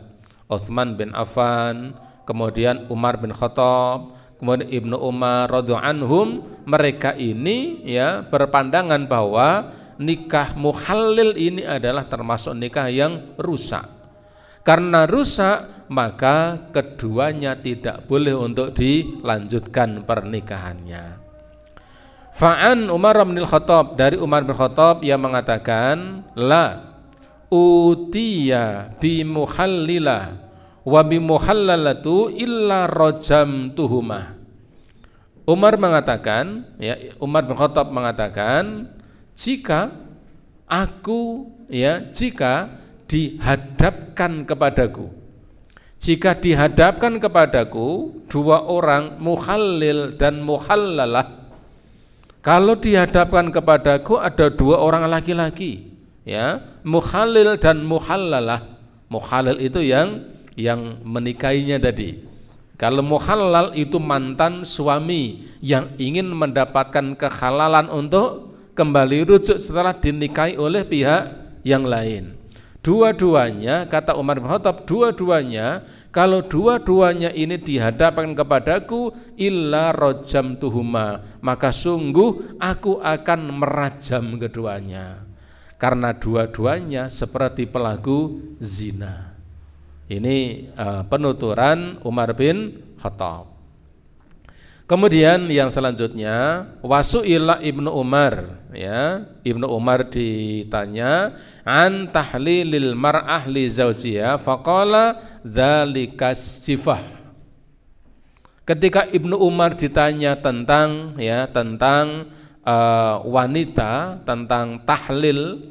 Utsman bin Affan, kemudian Umar bin Khattab, kemudian Ibnu Umar radhiyallahu anhum, mereka ini berpandangan bahwa nikah muhallil ini adalah termasuk nikah yang rusak. Karena rusak maka keduanya tidak boleh untuk dilanjutkan pernikahannya. Fa'an Umar bin Khattab, dari Umar bin Khattab yang mengatakan, la utiya bi muhallilah wa bi muhallalatu illa rajamtuhuma. Umar bin Khattab mengatakan, jika dihadapkan kepadaku dua orang muhallil dan muhallalah, kalau dihadapkan kepadaku ada dua orang laki-laki, muhallil dan muhallalah. Muhallil itu yang menikahinya tadi. Kalau muhallal itu mantan suami yang ingin mendapatkan kehalalan untuk kembali rujuk setelah dinikahi oleh pihak yang lain. Dua-duanya, kata Umar bin Khattab, kalau dua-duanya ini dihadapkan kepadaku, illa rajamtuhuma, maka sungguh aku akan merajam keduanya, karena dua-duanya seperti pelaku zina. Ini penuturan Umar bin Khattab. Kemudian yang selanjutnya, wasu'ila Ibnu Umar, Ibnu Umar ditanya an tahlilil mar'ah li zawjiha faqala dzalikas sifah. Ketika Ibnu Umar ditanya tentang wanita, tentang tahlil,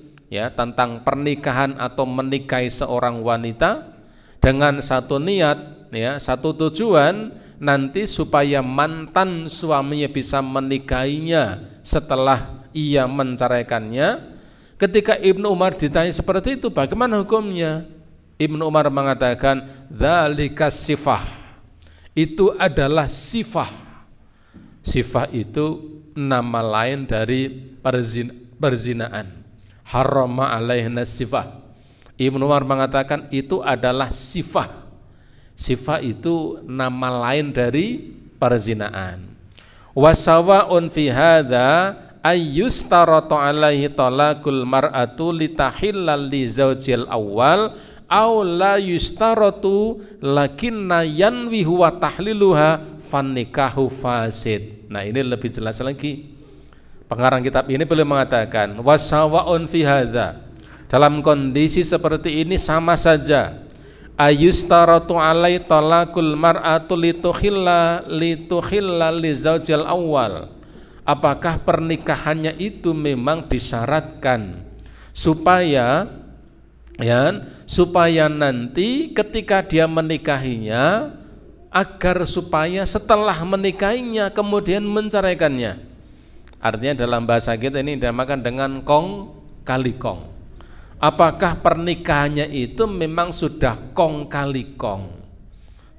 tentang pernikahan atau menikahi seorang wanita dengan satu niat, satu tujuan, nanti supaya mantan suaminya bisa menikahinya setelah ia menceraikannya. Ketika Ibnu Umar ditanya seperti itu, bagaimana hukumnya? Ibnu Umar mengatakan, dzalika sifah. Itu adalah sifah. Sifah itu nama lain dari perzinaan. Harama alaihna sifah. Ibnu Umar mengatakan itu adalah sifah. Sifah itu nama lain dari perzinaan. Wasawa'un fi hadza ayyustaratu alaihi talaqul mar'atu litahillal li zaujil awal aw la yustaratu lakinna yanwi huwa tahliluha fannikahu fasid. Nah, ini lebih jelas lagi. Pengarang kitab ini boleh mengatakan wasawa'un fi hadza, dalam kondisi seperti ini sama saja. Ayustaratu alai talaqul mar'atu litukhilla li zaujil awal. Apakah pernikahannya itu memang disyaratkan supaya nanti ketika dia menikahinya, agar supaya setelah menikahinya kemudian menceraikannya. Artinya dalam bahasa kita ini dinamakan dengan kong kali kong. Apakah pernikahannya itu memang sudah kong kali kong?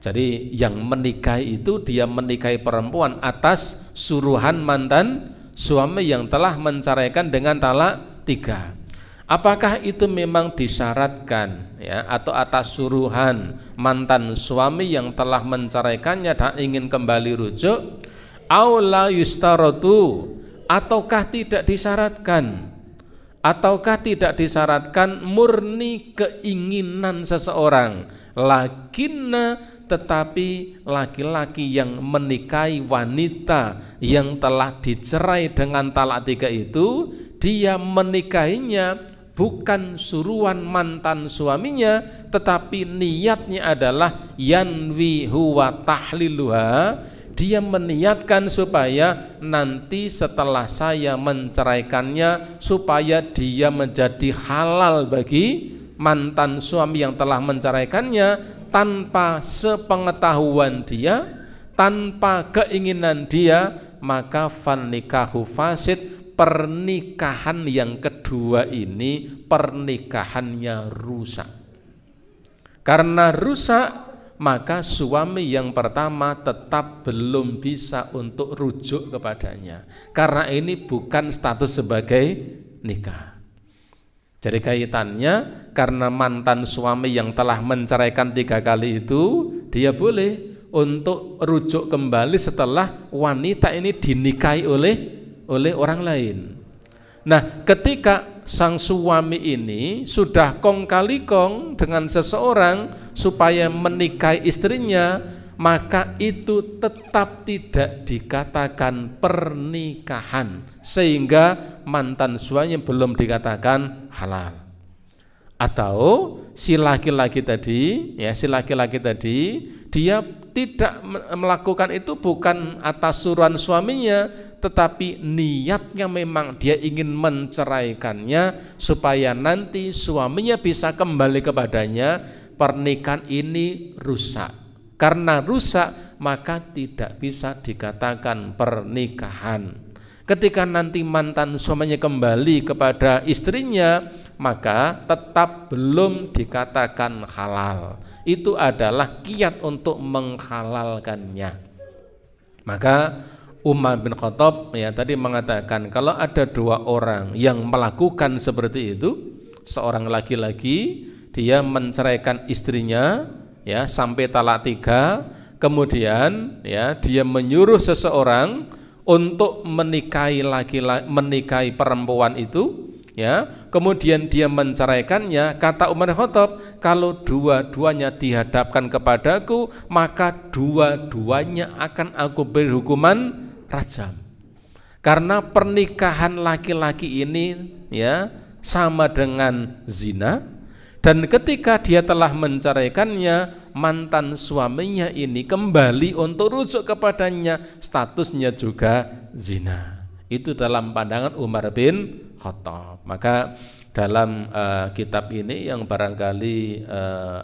Jadi yang menikahi itu dia menikahi perempuan atas suruhan mantan suami yang telah menceraikan dengan talak 3. Apakah itu memang disyaratkan ya, atau atas suruhan mantan suami yang telah menceraikannya dan ingin kembali rujuk? Aula yustaratu, ataukah tidak disyaratkan? Ataukah tidak disyaratkan murni keinginan seseorang, lakinna, tetapi laki-laki yang menikahi wanita yang telah dicerai dengan talak 3 itu, dia menikahinya bukan suruhan mantan suaminya, tetapi niatnya adalah yanwi huwa tahliluha. Dia meniatkan supaya nanti setelah saya menceraikannya, supaya dia menjadi halal bagi mantan suami yang telah menceraikannya, tanpa sepengetahuan dia, tanpa keinginan dia, maka fannikahu fasid. Pernikahan yang kedua ini pernikahannya rusak. Karena rusak, maka suami yang pertama tetap belum bisa untuk rujuk kepadanya, karena ini bukan status sebagai nikah. Jadi kaitannya, karena mantan suami yang telah menceraikan 3 kali itu, dia boleh untuk rujuk kembali setelah wanita ini dinikahi oleh orang lain. Nah, ketika sang suami ini sudah kong kali kong dengan seseorang supaya menikahi istrinya, maka itu tetap tidak dikatakan pernikahan, sehingga mantan suaminya belum dikatakan halal. Atau si laki-laki tadi, dia tidak melakukan itu bukan atas suruhan suaminya, tetapi niatnya memang dia ingin menceraikannya supaya nanti suaminya bisa kembali kepadanya. Pernikahan ini rusak. Karena rusak, maka tidak bisa dikatakan pernikahan. Ketika nanti mantan suaminya kembali kepada istrinya, maka tetap belum dikatakan halal. Itu adalah kiat untuk menghalalkannya. Maka Umar bin Khattab tadi mengatakan, kalau ada 2 orang yang melakukan seperti itu, seorang laki-laki dia menceraikan istrinya sampai talak 3, kemudian dia menyuruh seseorang untuk menikahi perempuan itu, kemudian dia menceraikannya. Kata Umar bin Khattab, kalau dua-duanya dihadapkan kepadaku, maka dua-duanya akan aku beri hukuman rajam. Karena pernikahan laki-laki ini sama dengan zina, dan ketika dia telah menceraikannya, mantan suaminya ini kembali untuk rujuk kepadanya, statusnya juga zina. Itu dalam pandangan Umar bin Khattab. Maka dalam kitab ini yang barangkali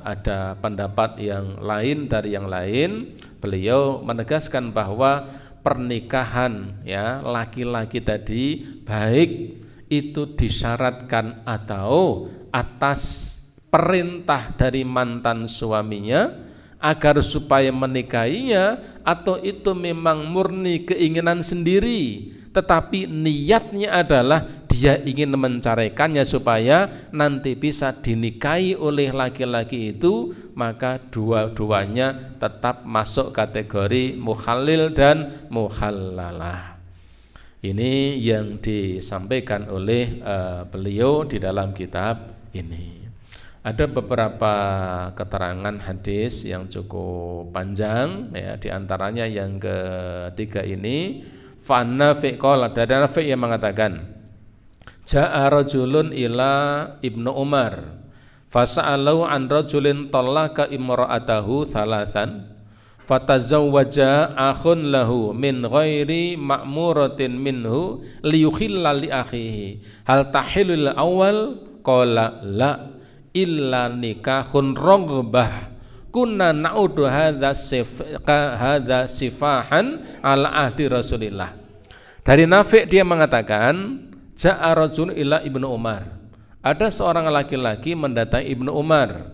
ada pendapat yang lain dari yang lain, beliau menegaskan bahwa pernikahan laki-laki tadi, baik itu disyaratkan atau atas perintah dari mantan suaminya agar supaya menikahinya, atau itu memang murni keinginan sendiri tetapi niatnya adalah dia ingin menceraikannya supaya nanti bisa dinikahi oleh laki-laki itu, maka dua-duanya tetap masuk kategori muhalil dan muhallalah. Ini yang disampaikan oleh beliau di dalam kitab ini. Ada beberapa keterangan hadis yang cukup panjang ya, di antaranya yang ketiga ini, fa Nafi' qala, dari Nafi' yang mengatakan, ja'a rajulun ila Ibnu Umar fasa'alahu an rajulin talaqa imra'atahu thalathan fatazawwaja akhun lahu min ghairi ma'muratin minhu liyukhilla li akhihi hal tahilul awal qala la illa nikahun raghbah kunna na'udu hadza sifahan ala ahdi Rasulillah. Dari Nafi' dia mengatakan, ja'a rajul ila Ibnu Umar, ada seorang laki-laki mendatangi Ibnu Umar,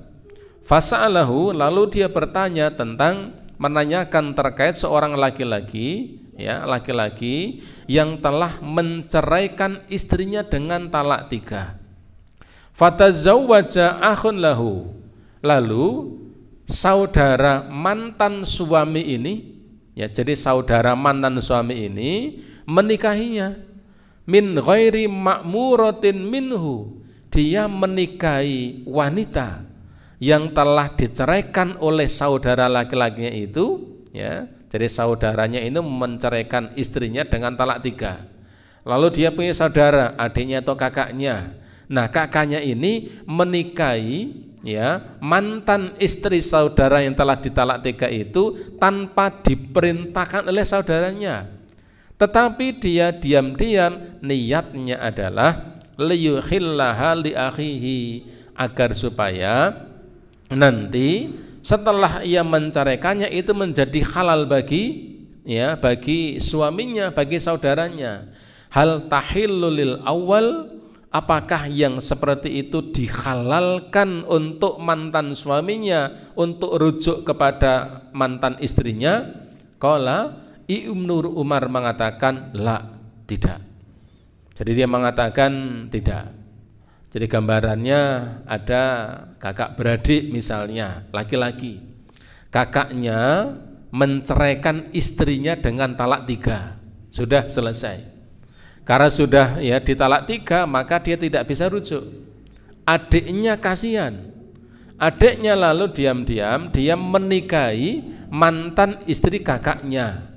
fasa'alahu, lalu dia bertanya tentang, menanyakan terkait seorang laki-laki ya, laki-laki yang telah menceraikan istrinya dengan talak 3. Fatazawwaja akhun lahu, lalu saudara mantan suami ini ya, jadi saudara mantan suami ini menikahinya min ghairi ma'muratin minhu, dia menikahi wanita yang telah diceraikan oleh saudara laki-lakinya itu ya, jadi saudaranya ini menceraikan istrinya dengan talak 3. Lalu dia punya saudara, adiknya atau kakaknya. Nah, kakaknya ini menikahi ya mantan istri saudara yang telah ditalak 3 itu tanpa diperintahkan oleh saudaranya, tetapi dia diam-diam niatnya adalah liyukhillaha li akhihi, agar supaya nanti setelah ia menceraikannya itu menjadi halal bagi ya, bagi suaminya, bagi saudaranya. Hal tahillul awal, apakah yang seperti itu dihalalkan untuk mantan suaminya untuk rujuk kepada mantan istrinya? Qala, Ibnu Umar mengatakan la, tidak. Jadi dia mengatakan tidak. Jadi gambarannya ada kakak beradik misalnya, laki-laki. Kakaknya menceraikan istrinya dengan talak 3. Sudah selesai. Karena sudah ya ditalak 3, maka dia tidak bisa rujuk. Adiknya kasihan. Adiknya lalu diam-diam dia menikahi mantan istri kakaknya.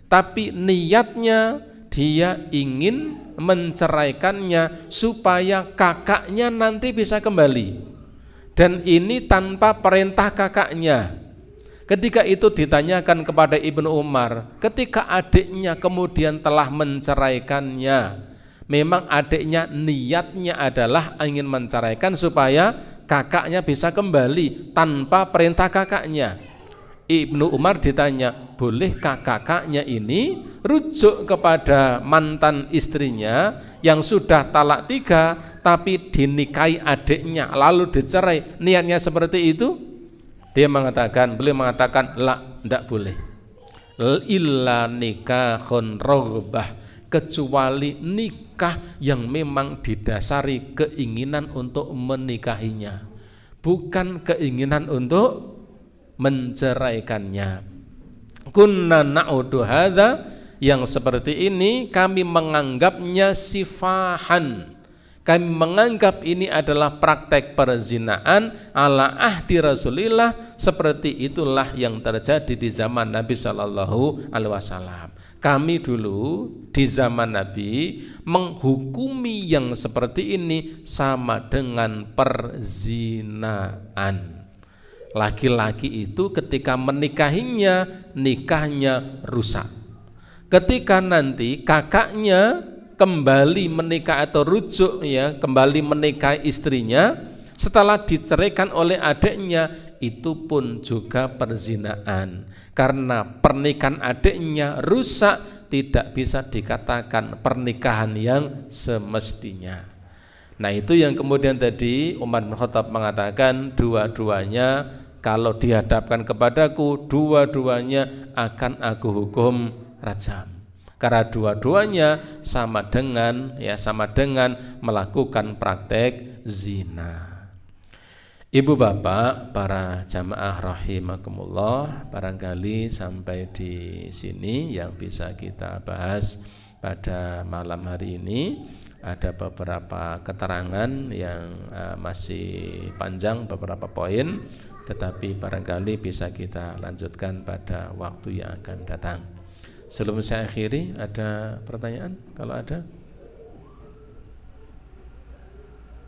Tapi niatnya dia ingin menceraikannya supaya kakaknya nanti bisa kembali. Dan ini tanpa perintah kakaknya. Ketika itu ditanyakan kepada Ibnu Umar, ketika adiknya kemudian telah menceraikannya, memang adiknya niatnya adalah ingin menceraikan supaya kakaknya bisa kembali tanpa perintah kakaknya. Ibnu Umar ditanya, bolehkah kakaknya ini rujuk kepada mantan istrinya yang sudah talak 3 tapi dinikahi adiknya lalu dicerai, niatnya seperti itu? Beliau mengatakan la, tidak boleh. Illa nikahun raghbah, kecuali nikah yang memang didasari keinginan untuk menikahinya, bukan keinginan untuk menceraikannya. Kunna na'udu hadza, yang seperti ini kami menganggapnya sifahan. Kami menganggap ini adalah praktek perzinaan ala ahdi Rasulillah, seperti itulah yang terjadi di zaman Nabi Shallallahu Alaihi Wasallam. Kami dulu di zaman Nabi menghukumi yang seperti ini sama dengan perzinaan. Laki-laki itu ketika menikahinya, nikahnya rusak. Ketika nanti kakaknya kembali menikah atau rujuk ya, kembali menikahi istrinya setelah diceraikan oleh adiknya, itu pun juga perzinaan. Karena pernikahan adiknya rusak tidak bisa dikatakan pernikahan yang semestinya. Nah itu yang kemudian tadi Umar bin Khattab mengatakan dua-duanya kalau dihadapkan kepadaku, dua-duanya akan aku hukum rajam. Karena dua-duanya sama dengan melakukan praktek zina. Ibu bapak, para jamaah rahimakumullah, barangkali sampai di sini yang bisa kita bahas pada malam hari ini. Ada beberapa keterangan yang masih panjang, beberapa poin, tetapi barangkali bisa kita lanjutkan pada waktu yang akan datang. Sebelum saya akhiri, ada pertanyaan? Kalau ada?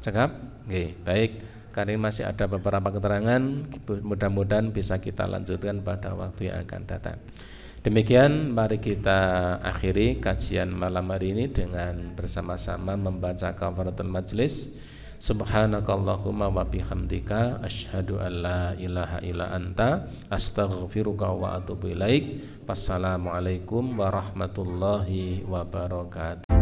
Cakap? Oke, baik. Karena masih ada beberapa keterangan, mudah-mudahan bisa kita lanjutkan pada waktu yang akan datang. Demikian, mari kita akhiri kajian malam hari ini dengan bersama-sama membaca kafaratul majlis. Subhanakallahumma wa bihamdika asyhadu an la ilaha illa anta astaghfiruka wa atubu ilaik. Wassalamualaikum warahmatullahi wabarakatuh.